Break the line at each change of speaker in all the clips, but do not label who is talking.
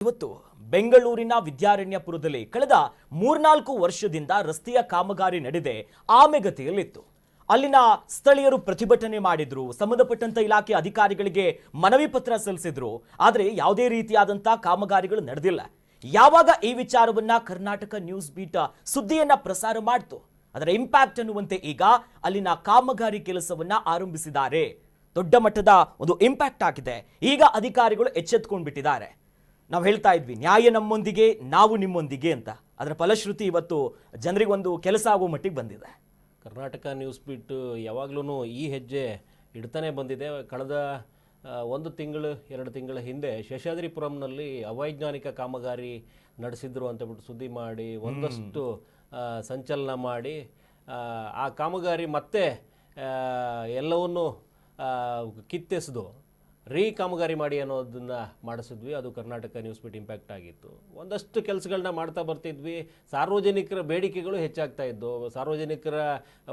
ಇವತ್ತು ಬೆಂಗಳೂರಿನ ವಿದ್ಯಾರಣ್ಯಪುರದಲ್ಲಿ ಕಳೆದ 3-4 ವರ್ಷದಿಂದ ರಸ್ತೆಯ ಕಾಮಗಾರಿ ನಡೆದೆ ಆಮೆಗತಿಯಲ್ಲಿತ್ತು. ಅಲ್ಲಿನ ಸ್ಥಳೀಯರು ಪ್ರತಿಭಟನೆ ಮಾಡಿದ್ರು, ಸಂಬಂಧಪಟ್ಟಂತ ಇಲಾಖೆ ಅಧಿಕಾರಿಗಳಿಗೆ ಮನವಿ ಪತ್ರ ಸಲ್ಲಿಸಿದ್ರು. ಆದರೆ ಯಾವುದೇ ರೀತಿಯಾದಂತ ಕಾಮಗಾರಿಗಳು ನಡೆದಿಲ್ಲ. ಯಾವಾಗ ಈ ವಿಚಾರವನ್ನ ಕರ್ನಾಟಕ ನ್ಯೂಸ್ ಬೀಟ್ ಸುದ್ದಿಯನ್ನ ಪ್ರಸಾರ ಮಾಡ್ತು, ಅದರ ಇಂಪ್ಯಾಕ್ಟ್ ಅನ್ನುವಂತೆ ಈಗ ಅಲ್ಲಿನ ಕಾಮಗಾರಿ ಕೆಲಸವನ್ನ ಆರಂಭಿಸಿದ್ದಾರೆ. ದೊಡ್ಡ ಮಟ್ಟದ ಒಂದು ಇಂಪ್ಯಾಕ್ಟ್ ಆಗಿದೆ. ಈಗ ಅಧಿಕಾರಿಗಳು ಎಚ್ಚೆತ್ತುಕೊಂಡ್ಬಿಟ್ಟಿದ್ದಾರೆ. ನಾವು ಹೇಳ್ತಾ ಇದ್ವಿ ನ್ಯಾಯ ನಮ್ಮೊಂದಿಗೆ, ನಾವು ನಿಮ್ಮೊಂದಿಗೆ ಅಂತ. ಅದರ ಫಲಶ್ರುತಿ ಇವತ್ತು ಜನರಿಗೆ ಒಂದು ಕೆಲಸ ಆಗೋ ಮಟ್ಟಿಗೆ ಬಂದಿದೆ.
ಕರ್ನಾಟಕ ನ್ಯೂಸ್ ಬೀಟ್ ಯಾವಾಗಲೂ ಈ ಹೆಜ್ಜೆ ಇಡ್ತಾನೆ ಬಂದಿದೆ. ಕಳೆದ 1 ತಿಂಗಳು 2 ತಿಂಗಳ ಹಿಂದೆ ಶೇಷಾದ್ರಿಪುರಂನಲ್ಲಿ ಅವೈಜ್ಞಾನಿಕ ಕಾಮಗಾರಿ ನಡೆಸಿದ್ರು ಅಂತ ಬಿಟ್ಟು ಸುದ್ದಿ ಮಾಡಿ ಒಂದಷ್ಟು ಸಂಚಲನ ಮಾಡಿ ಆ ಕಾಮಗಾರಿ ಮತ್ತೆ ಎಲ್ಲವನ್ನೂ ಕಿತ್ತೆಸೆದು ಕಾಮಗಾರಿ ಮಾಡಿ ಅನ್ನೋದನ್ನು ಮಾಡಿಸಿದ್ವಿ. ಅದು ಕರ್ನಾಟಕ ನ್ಯೂಸ್ ಬೀಟ್ ಇಂಪ್ಯಾಕ್ಟ್ ಆಗಿತ್ತು. ಒಂದಷ್ಟು ಕೆಲಸಗಳನ್ನ ಮಾಡ್ತಾ ಬರ್ತಿದ್ವಿ. ಸಾರ್ವಜನಿಕರ ಬೇಡಿಕೆಗಳು ಹೆಚ್ಚಾಗ್ತಾ ಇದ್ದು, ಸಾರ್ವಜನಿಕರ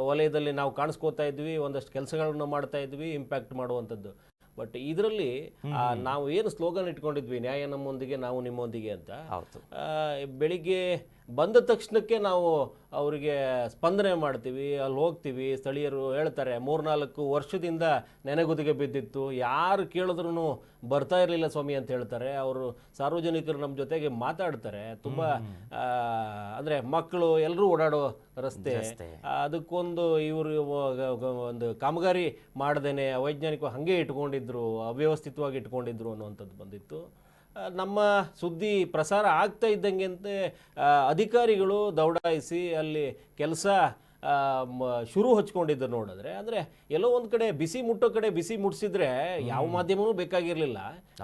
ವಲಯದಲ್ಲಿ ನಾವು ಕಾಣಿಸ್ಕೋತಾ ಇದ್ವಿ, ಒಂದಷ್ಟು ಕೆಲಸಗಳನ್ನು ಮಾಡ್ತಾ ಇದ್ವಿ, ಇಂಪ್ಯಾಕ್ಟ್ ಮಾಡುವಂಥದ್ದು. ಬಟ್ ಇದರಲ್ಲಿ ನಾವು ಏನು ಸ್ಲೋಗನ್ ಇಟ್ಕೊಂಡಿದ್ವಿ, ನ್ಯಾಯ ನಮ್ಮೊಂದಿಗೆ, ನಾವು ನಿಮ್ಮೊಂದಿಗೆ ಅಂತ, ಬೆಳಿಗ್ಗೆ ಬಂದ ತಕ್ಷಣಕ್ಕೆ ನಾವು ಅವರಿಗೆ ಸ್ಪಂದನೆ ಮಾಡ್ತೀವಿ, ಅಲ್ಲಿ ಹೋಗ್ತೀವಿ. ಸ್ಥಳೀಯರು ಹೇಳ್ತಾರೆ 3-4 ವರ್ಷದಿಂದ ನೆನೆಗುದಿಗೆ ಬಿದ್ದಿತ್ತು, ಯಾರು ಕೇಳಿದ್ರು ಬರ್ತಾ ಇರಲಿಲ್ಲ ಸ್ವಾಮಿ ಅಂತ ಹೇಳ್ತಾರೆ. ಅವರು ಸಾರ್ವಜನಿಕರು ನಮ್ಮ ಜೊತೆಗೆ ಮಾತಾಡ್ತಾರೆ. ತುಂಬ ಅಂದರೆ ಮಕ್ಕಳು ಎಲ್ಲರೂ ಓಡಾಡೋ ರಸ್ತೆ, ಅದಕ್ಕೊಂದು ಇವರು ಒಂದು ಕಾಮಗಾರಿ ಮಾಡ್ದೇನೆ ಅವೈಜ್ಞಾನಿಕ ಹಾಗೆ ಇಟ್ಕೊಂಡಿದ್ರು, ಅವ್ಯವಸ್ಥಿತವಾಗಿ ಇಟ್ಕೊಂಡಿದ್ರು ಅನ್ನುವಂಥದ್ದು ಬಂದಿತ್ತು. ನಮ್ಮ ಸುದ್ದಿ ಪ್ರಸಾರ ಆಗ್ತಾ ಇದ್ದಂಗೆ ಅಧಿಕಾರಿಗಳು ದೌಡಾಯಿಸಿ ಅಲ್ಲಿ ಕೆಲಸ ಶುರು ಹಚ್ಕೊಂಡಿದ್ದು ನೋಡಿದ್ರೆ, ಅಂದರೆ ಎಲ್ಲೋ ಒಂದು ಕಡೆ ಬಿಸಿ ಮುಟ್ಟೋ ಕಡೆ ಬಿಸಿ ಮುಟ್ಟಿಸಿದ್ರೆ ಯಾವ ಮಾಧ್ಯಮವೂ ಬೇಕಾಗಿರಲಿಲ್ಲ.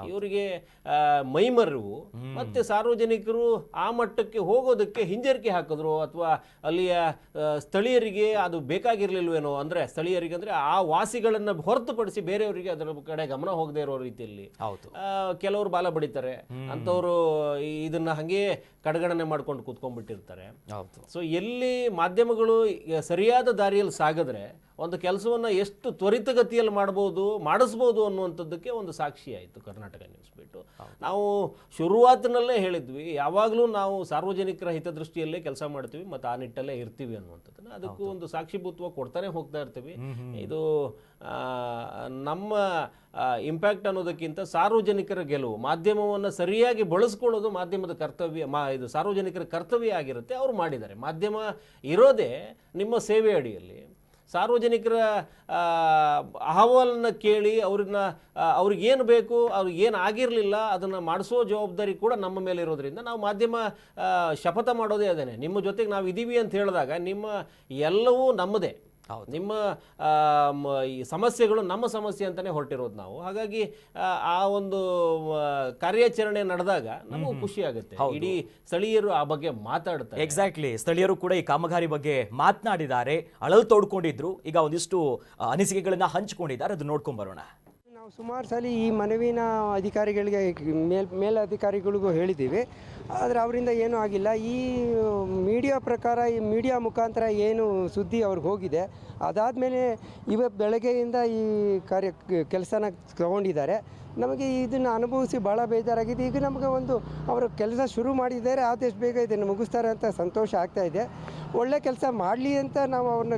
ಇವರಿಗೆ ಮೈಮರವು ಮತ್ತು ಸಾರ್ವಜನಿಕರು ಆ ಮಟ್ಟಕ್ಕೆ ಹೋಗೋದಕ್ಕೆ ಹಿಂಜರಿಕೆ ಹಾಕಿದ್ರು, ಅಥವಾ ಅಲ್ಲಿಯ ಸ್ಥಳೀಯರಿಗೆ ಅದು ಬೇಕಾಗಿರ್ಲಿಲ್ವೇನೋ. ಅಂದರೆ ಸ್ಥಳೀಯರಿಗೆ ಅಂದರೆ ಆ ವಾಸಿಗಳನ್ನು ಹೊರತುಪಡಿಸಿ ಬೇರೆಯವರಿಗೆ ಅದರ ಕಡೆ ಗಮನ ಹೋಗದೆ ಇರೋ ರೀತಿಯಲ್ಲಿ ಕೆಲವರು ಬಾಲ ಬಡಿತಾರೆ, ಅಂಥವರು ಇದನ್ನ ಹಾಗೆ ಕಡೆಗಣನೆ ಮಾಡ್ಕೊಂಡು ಕೂತ್ಕೊಂಡ್ಬಿಟ್ಟಿರ್ತಾರೆ. ಸೊ ಎಲ್ಲಿ ಮಾಧ್ಯಮಗಳು ಸರಿಯಾದ ದಾರಿಯಲ್ಲಿ ಸಾಗಿದ್ರೆ ಒಂದು ಕೆಲಸವನ್ನು ಎಷ್ಟು ತ್ವರಿತಗತಿಯಲ್ಲಿ ಮಾಡಿಸ್ಬೋದು ಅನ್ನುವಂಥದ್ದಕ್ಕೆ ಒಂದು ಸಾಕ್ಷಿ ಆಯಿತು ಕರ್ನಾಟಕ ನ್ಯೂಸ್ ಬೀಟು. ನಾವು ಶುರುವಾತಿನಲ್ಲೇ ಹೇಳಿದ್ವಿ, ಯಾವಾಗಲೂ ನಾವು ಸಾರ್ವಜನಿಕರ ಹಿತದೃಷ್ಟಿಯಲ್ಲೇ ಕೆಲಸ ಮಾಡ್ತೀವಿ ಮತ್ತು ಆ ನಿಟ್ಟಲ್ಲೇ ಇರ್ತೀವಿ ಅನ್ನುವಂಥದ್ದನ್ನು ಅದಕ್ಕೂ ಒಂದು ಸಾಕ್ಷಿಭೂತವ ಕೊಡ್ತಾನೆ ಹೋಗ್ತಾ ಇರ್ತೀವಿ. ಇದು ನಮ್ಮ ಇಂಪ್ಯಾಕ್ಟ್ ಅನ್ನೋದಕ್ಕಿಂತ ಸಾರ್ವಜನಿಕರ ಗೆಲುವು, ಮಾಧ್ಯಮವನ್ನು ಸರಿಯಾಗಿ ಬಳಸ್ಕೊಳ್ಳೋದು ಮಾಧ್ಯಮದ ಕರ್ತವ್ಯ, ಇದು ಸಾರ್ವಜನಿಕರ ಕರ್ತವ್ಯ ಆಗಿರುತ್ತೆ. ಅವರು ಮಾಡಿದ್ದಾರೆ. ಮಾಧ್ಯಮ ಇರೋದೇ ನಿಮ್ಮ ಸೇವೆ ಅಡಿಯಲ್ಲಿ. ಸಾರ್ವಜನಿಕರ ಅಹವಾಲನ್ನು ಕೇಳಿ ಅವ್ರಿಗೇನು ಬೇಕು, ಅವ್ರಿಗೇನು ಆಗಿರಲಿಲ್ಲ ಅದನ್ನು ಮಾಡಿಸೋ ಜವಾಬ್ದಾರಿ ಕೂಡ ನಮ್ಮ ಮೇಲೆ ಇರೋದ್ರಿಂದ ನಾವು ಮಾಧ್ಯಮ ಶಪಥ ಮಾಡೋದೇ ಅದೇನೆ. ನಿಮ್ಮ ಜೊತೆಗೆ ನಾವು ಇದ್ದೀವಿ ಅಂತ ಹೇಳಿದಾಗ ನಿಮ್ಮ ಎಲ್ಲವೂ ನಮ್ಮದೇ, ನಿಮ್ಮ ಈ ಸಮಸ್ಯೆಗಳು ನಮ್ಮ ಸಮಸ್ಯೆ ಅಂತಲೇ ಹೊರಟಿರೋದು ನಾವು. ಹಾಗಾಗಿ ಆ ಒಂದು ಕಾರ್ಯಾಚರಣೆ ನಡೆದಾಗ ನಮಗೂ ಖುಷಿ ಆಗುತ್ತೆ. ಇಡೀ ಸ್ಥಳೀಯರು ಆ ಬಗ್ಗೆ ಮಾತಾಡ್ತಾರೆ.
ಎಕ್ಸಾಕ್ಟ್ಲಿ, ಸ್ಥಳೀಯರು ಕೂಡ ಈ ಕಾಮಗಾರಿ ಬಗ್ಗೆ ಮಾತನಾಡಿದ್ದಾರೆ, ಅಳಲು ತೋಡ್ಕೊಂಡಿದ್ರು. ಈಗ ಒಂದಿಷ್ಟು ಅನಿಸಿಕೆಗಳನ್ನ ಹಂಚಿಕೊಂಡಿದ್ದಾರೆ, ಅದು ನೋಡ್ಕೊಂಡ್ ಬರೋಣ.
ನಾವು ಸುಮಾರು ಸಲ ಈ ಮನವಿನ ಅಧಿಕಾರಿಗಳಿಗೆ ಮೇಲಧಿಕಾರಿಗಳಿಗೂ ಹೇಳಿದ್ದೀವಿ, ಆದರೆ ಅವರಿಂದ ಏನೂ ಆಗಿಲ್ಲ. ಈ ಮೀಡಿಯಾ ಪ್ರಕಾರ, ಈ ಮೀಡಿಯಾ ಮುಖಾಂತರ ಏನು ಸುದ್ದಿ ಅವ್ರಿಗೆ ಹೋಗಿದೆ, ಅದಾದಮೇಲೆ ಬೆಳಗ್ಗೆಯಿಂದ ಈ ಕೆಲಸನ ತಗೊಂಡಿದ್ದಾರೆ. ನಮಗೆ ಇದನ್ನು ಅನುಭವಿಸಿ ಭಾಳ ಬೇಜಾರಾಗಿದೆ. ಈಗ ನಮಗೆ ಅವರು ಕೆಲಸ ಶುರು ಮಾಡಿದ್ದಾರೆ, ಆದಷ್ಟು ಬೇಗ ಇದನ್ನು ಮುಗಿಸ್ತಾರೆ ಅಂತ ಸಂತೋಷ ಆಗ್ತಾಯಿದೆ. ಒಳ್ಳೆ ಕೆಲಸ ಮಾಡಲಿ ಅಂತ ನಾವು ಅವ್ರನ್ನ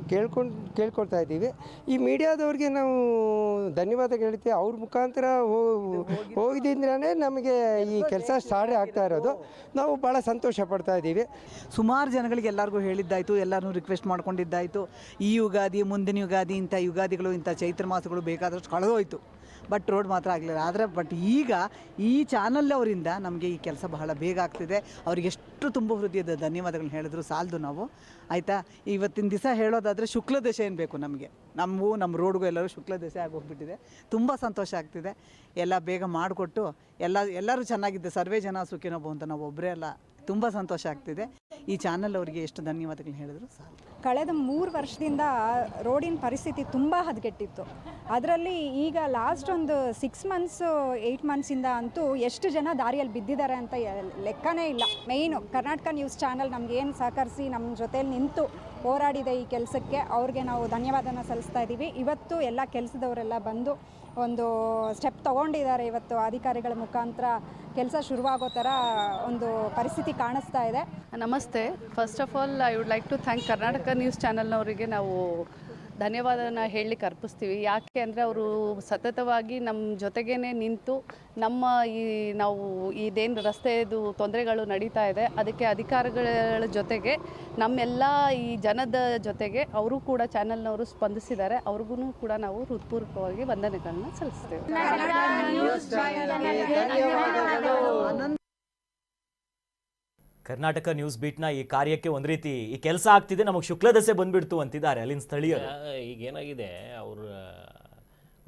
ಕೇಳ್ಕೊಳ್ತಾ ಇದ್ದೀವಿ. ಈ ಮೀಡಿಯಾದವ್ರಿಗೆ ನಾವು ಧನ್ಯವಾದ ಹೇಳ್ತೀವಿ. ಅವ್ರ ಮುಖಾಂತರ ಹೋಗಿದ್ದಿಂದಲೇ ನಮಗೆ ಈ ಕೆಲಸ ಸ್ಟಾರ್ಟ್ ಆಗ್ತಾ ಇರೋದು. ನಾವು ಭಾಳ ಸಂತೋಷ ಪಡ್ತಾ ಇದ್ದೀವಿ.
ಸುಮಾರು ಜನಗಳಿಗೆ ಎಲ್ಲರಿಗೂ ಹೇಳಿದ್ದಾಯಿತು, ಎಲ್ಲರೂ ರಿಕ್ವೆಸ್ಟ್ ಮಾಡ್ಕೊಂಡಿದ್ದಾಯಿತು. ಈ ಯುಗಾದಿ, ಮುಂದಿನ ಯುಗಾದಿ, ಇಂಥ ಯುಗಾದಿಗಳು, ಇಂಥ ಚೈತ್ರ ಮಾಸಗಳು ಬೇಕಾದಷ್ಟು ಕಳೆದೋಯ್ತು. ಬಟ್ ರೋಡ್ ಮಾತ್ರ ಆಗಲಿಲ್ಲ. ಆದರೆ ಈಗ ಈ ಚಾನಲ್ ಅವರಿಂದ ನಮಗೆ ಈ ಕೆಲಸ ಬಹಳ ಬೇಗ ಆಗ್ತಿದೆ. ಅವ್ರಿಗೆ ಎಷ್ಟು ತುಂಬ ಹೃದಯದ ಧನ್ಯವಾದಗಳನ್ನ ಹೇಳಿದ್ರು ಸಾಲದು ನಾವು, ಆಯಿತಾ. ಇವತ್ತಿನ ದಿವಸ ಹೇಳೋದಾದರೆ ಶುಕ್ಲ ದಶೆ ಏನು ಬೇಕು ನಮಗೆ, ನಮ್ಮ ರೋಡ್ಗೂ ಎಲ್ಲರೂ ಶುಕ್ಲ ದಶೆ ಆಗೋಗ್ಬಿಟ್ಟಿದೆ. ತುಂಬ ಸಂತೋಷ ಆಗ್ತಿದೆ. ಎಲ್ಲ ಬೇಗ ಮಾಡಿಕೊಟ್ಟು ಎಲ್ಲರೂ ಚೆನ್ನಾಗಿದ್ದೆ. ಸರ್ವೇ ಜನ ಸುಖಿನೋ ಭವಂತು, ನಾವು ಒಬ್ಬರೇ ಅಲ್ಲ. ತುಂಬ ಸಂತೋಷ ಆಗ್ತಿದೆ. ಈ ಚಾನಲ್ ಅವರಿಗೆ ಎಷ್ಟು ಧನ್ಯವಾದಗಳನ್ನ ಹೇಳಿದ್ರು ಸಾಕು.
ಕಳೆದ 3 ವರ್ಷದಿಂದ ರೋಡಿನ ಪರಿಸ್ಥಿತಿ ತುಂಬ ಹದಗೆಟ್ಟಿತ್ತು. ಅದರಲ್ಲಿ ಈಗ ಲಾಸ್ಟ್ ಒಂದು 6 ಮಂತ್ಸ್ 8 ಮಂತ್ಸಿಂದ ಅಂತೂ ಎಷ್ಟು ಜನ ದಾರಿಯಲ್ಲಿ ಬಿದ್ದಿದ್ದಾರೆ ಅಂತ ಲೆಕ್ಕನೇ ಇಲ್ಲ. ಮೇಯ್ನು ಕರ್ನಾಟಕ ನ್ಯೂಸ್ ಚಾನಲ್ ನಮಗೇನು ಸಹಕರಿಸಿ ನಮ್ಮ ಜೊತೆಲಿ ನಿಂತು ಹೋರಾಡಿದೆ ಈ ಕೆಲಸಕ್ಕೆ, ಅವ್ರಿಗೆ ನಾವು ಧನ್ಯವಾದನ ಸಲ್ಲಿಸ್ತಾ ಇದ್ದೀವಿ. ಇವತ್ತು ಎಲ್ಲ ಕೆಲಸದವರೆಲ್ಲ ಬಂದು ಒಂದು ಸ್ಟೆಪ್ ತೊಗೊಂಡಿದ್ದಾರೆ. ಇವತ್ತು ಅಧಿಕಾರಿಗಳ ಮುಖಾಂತರ ಕೆಲಸ ಶುರುವಾಗೋ ಥರ ಒಂದು ಪರಿಸ್ಥಿತಿ ಕಾಣಿಸ್ತಾ ಇದೆ.
ನಮಸ್ತೆ. First of all I would like to thank Karnataka news ಚಾನಲ್ನವರಿಗೆ ನಾವು ಧನ್ಯವಾದನ ಹೇಳಲಿಕ್ಕೆ ಅರ್ಪಿಸ್ತೀವಿ. ಯಾಕೆ ಅಂದರೆ ಅವರು ಸತತವಾಗಿ ನಮ್ಮ ಜೊತೆಗೇ ನಿಂತು ನಮ್ಮ ನಾವು ಇದೇನು ರಸ್ತೆದು ತೊಂದರೆಗಳು ನಡೀತಾ ಇದೆ ಅದಕ್ಕೆ ಅಧಿಕಾರಿಗಳ ಜೊತೆಗೆ ನಮ್ಮೆಲ್ಲ ಈ ಜನದ ಜೊತೆಗೆ ಅವರು ಕೂಡ ಚಾನಲ್ನವರು ಸ್ಪಂದಿಸಿದ್ದಾರೆ. ಅವ್ರಿಗೂ ಕೂಡ ನಾವು ಹೃತ್ಪೂರ್ವಕವಾಗಿ ವಂದನೆಗಳನ್ನ ಸಲ್ಲಿಸ್ತೇವೆ.
ಕರ್ನಾಟಕ ನ್ಯೂಸ್ ಬೀಟ್ನ ಈ ಕಾರ್ಯಕ್ಕೆ ಒಂದು ರೀತಿ ಈ ಕೆಲಸ ಆಗ್ತಿದೆ, ನಮಗೆ ಶುಕ್ಲದಸೆ ಬಂದ್ಬಿಡ್ತು ಅಂತಿದ್ದಾರೆ ಅಲ್ಲಿನ ಸ್ಥಳೀಯರು.
ಈಗೇನಾಗಿದೆ, ಅವ್ರ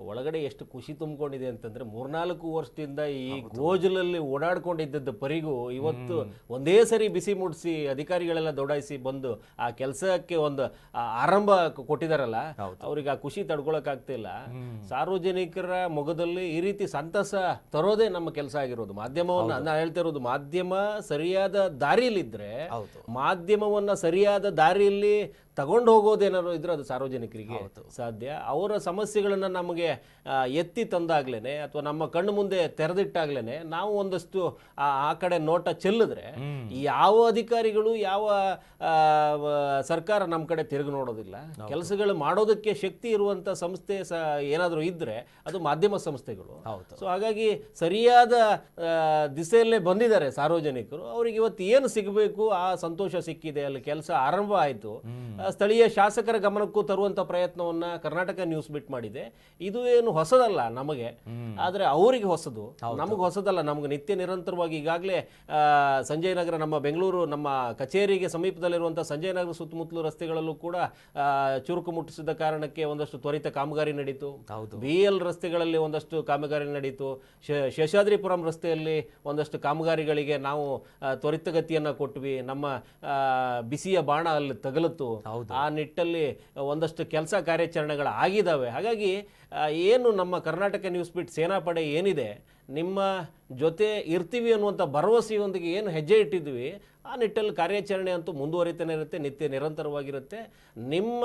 ಒಳಗಡೆ ಎಷ್ಟು ಖುಷಿ ತುಂಬಿಕೊಂಡಿದೆ ಅಂತಂದ್ರೆ 3-4 ವರ್ಷದಿಂದ ಈ ಗೋಜಲಲ್ಲಿ ಓಡಾಡ್ಕೊಂಡಿದ್ದದ್ದು ಪರಿಗೂ ಇವತ್ತು ಒಂದೇ ಸರಿ ಬಿಸಿ ಮುಡಿಸಿ ಅಧಿಕಾರಿಗಳೆಲ್ಲ ದೌಡಾಯಿಸಿ ಬಂದು ಆ ಕೆಲಸಕ್ಕೆ ಒಂದು ಆರಂಭ ಕೊಟ್ಟಿದಾರಲ್ಲ, ಅವ್ರಿಗೆ ಆ ಖುಷಿ ತಡ್ಕೊಳಕ್ಕಾಗ್ತಿಲ್ಲ. ಸಾರ್ವಜನಿಕರ ಮೊಗದಲ್ಲಿ ಈ ರೀತಿ ಸಂತಸ ತರೋದೇ ನಮ್ಮ ಕೆಲಸ ಆಗಿರೋದು. ಮಾಧ್ಯಮವನ್ನ ನಾನು ಹೇಳ್ತಾ ಇರೋದು, ಮಾಧ್ಯಮ ಸರಿಯಾದ ದಾರಿಯಲ್ಲಿದ್ರೆ, ಮಾಧ್ಯಮವನ್ನ ಸರಿಯಾದ ದಾರಿಯಲ್ಲಿ ತಗೊಂಡು ಹೋಗೋದೇನಾದ್ರು ಇದ್ರೆ ಅದು ಸಾರ್ವಜನಿಕರಿಗೆ ಸಾಧ್ಯ. ಅವರ ಸಮಸ್ಯೆಗಳನ್ನು ನಮಗೆ ಎತ್ತಿ ತಂದಾಗ್ಲೇನೆ ಅಥವಾ ನಮ್ಮ ಕಣ್ಣು ಮುಂದೆ ತೆರೆದಿಟ್ಟಾಗ್ಲೇನೆ ನಾವು ಒಂದಷ್ಟು ಆ ಕಡೆ ನೋಟ ಚೆಲ್ಲಿದ್ರೆ ಯಾವ ಅಧಿಕಾರಿಗಳು ಯಾವ ಸರ್ಕಾರ ನಮ್ಮ ಕಡೆ ತಿರುಗಿ ನೋಡೋದಿಲ್ಲ. ಕೆಲಸಗಳು ಮಾಡೋದಕ್ಕೆ ಶಕ್ತಿ ಇರುವಂತ ಸಂಸ್ಥೆ ಏನಾದರೂ ಇದ್ರೆ ಅದು ಮಾಧ್ಯಮ ಸಂಸ್ಥೆಗಳು. ಸೊ ಹಾಗಾಗಿ ಸರಿಯಾದ ದಿಸೆಯಲ್ಲೇ ಬಂದಿದ್ದಾರೆ ಸಾರ್ವಜನಿಕರು. ಅವ್ರಿಗೆ ಇವತ್ತು ಏನು ಸಿಗಬೇಕು ಆ ಸಂತೋಷ ಸಿಕ್ಕಿದೆ, ಅಲ್ಲಿ ಕೆಲಸ ಆರಂಭ ಆಯಿತು. ಸ್ಥಳೀಯ ಶಾಸಕರ ಗಮನಕ್ಕೂ ತರುವಂತ ಪ್ರಯತ್ನವನ್ನ ಕರ್ನಾಟಕ ನ್ಯೂಸ್ ಬಿಟ್ ಮಾಡಿದೆ. ಇದು ಏನು ಹೊಸದಲ್ಲ ನಮಗೆ, ಆದ್ರೆ ಅವರಿಗೆ ಹೊಸದು, ನಮಗೆ ಹೊಸದಲ್ಲ. ನಮ್ಗೆ ನಿತ್ಯ ನಿರಂತರವಾಗಿ ಈಗಾಗಲೇ ಸಂಜಯ್ ನಗರ, ನಮ್ಮ ಬೆಂಗಳೂರು ನಮ್ಮ ಕಚೇರಿಗೆ ಸಮೀಪದಲ್ಲಿರುವಂತಹ ಸಂಜಯ್ ನಗರ ಸುತ್ತಮುತ್ತಲು ರಸ್ತೆಗಳಲ್ಲೂ ಕೂಡ ಚುರುಕು ಮುಟ್ಟಿಸಿದ ಕಾರಣಕ್ಕೆ ಒಂದಷ್ಟು ತ್ವರಿತ ಕಾಮಗಾರಿ ನಡೀತು. BL ರಸ್ತೆಗಳಲ್ಲಿ ಒಂದಷ್ಟು ಕಾಮಗಾರಿ ನಡೀತು. ಶೇಷಾದ್ರಿಪುರಂ ರಸ್ತೆಯಲ್ಲಿ ಒಂದಷ್ಟು ಕಾಮಗಾರಿಗಳಿಗೆ ನಾವು ತ್ವರಿತಗತಿಯನ್ನ ಕೊಟ್ವಿ. ನಮ್ಮ ಬಿಸಿಯ ಬಾಣ ಅಲ್ಲಿ ತಗಲುತ್ತು. ಆ ನಿಟ್ಟಲ್ಲಿ ಒಂದಷ್ಟು ಕೆಲಸ ಕಾರ್ಯಾಚರಣೆಗಳು ಆಗಿದ್ದಾವೆ. ಹಾಗಾಗಿ ಏನು ನಮ್ಮ ಕರ್ನಾಟಕ ನ್ಯೂಸ್ ಬಿಟ್ ಸೇನಾಪಡೆ ಏನಿದೆ, ನಿಮ್ಮ ಜೊತೆ ಇರ್ತೀವಿ ಅನ್ನುವಂಥ ಭರವಸೆಯೊಂದಿಗೆ ಏನು ಹೆಜ್ಜೆ ಇಟ್ಟಿದ್ವಿ ಆ ನಿಟ್ಟಲ್ಲಿ ಕಾರ್ಯಾಚರಣೆ ಅಂತೂ ಮುಂದುವರಿತಾನೆ ಇರುತ್ತೆ, ನಿತ್ಯ ನಿರಂತರವಾಗಿರುತ್ತೆ. ನಿಮ್ಮ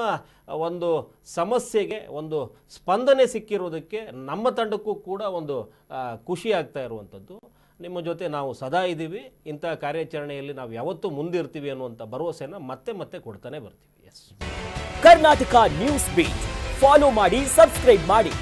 ಒಂದು ಸಮಸ್ಯೆಗೆ ಒಂದು ಸ್ಪಂದನೆ ಸಿಕ್ಕಿರೋದಕ್ಕೆ ನಮ್ಮ ತಂಡಕ್ಕೂ ಕೂಡ ಒಂದು ಖುಷಿ ಆಗ್ತಾ ಇರುವಂಥದ್ದು. ನಿಮ್ಮ ಜೊತೆ ನಾವು ಸದಾ ಇದ್ದೀವಿ. ಇಂಥ ಕಾರ್ಯಾಚರಣೆಯಲ್ಲಿ ನಾವು ಯಾವತ್ತೂ ಮುಂದಿರ್ತೀವಿ ಅನ್ನುವಂಥ ಭರವಸೆನ ಮತ್ತೆ ಮತ್ತೆ ಕೊಡ್ತಾನೆ ಬರ್ತೀವಿ. Yes,
Karnataka news beat follow ಮಾಡಿ, ಸಬ್ಸ್ಕ್ರೈಬ್ ಮಾಡಿ.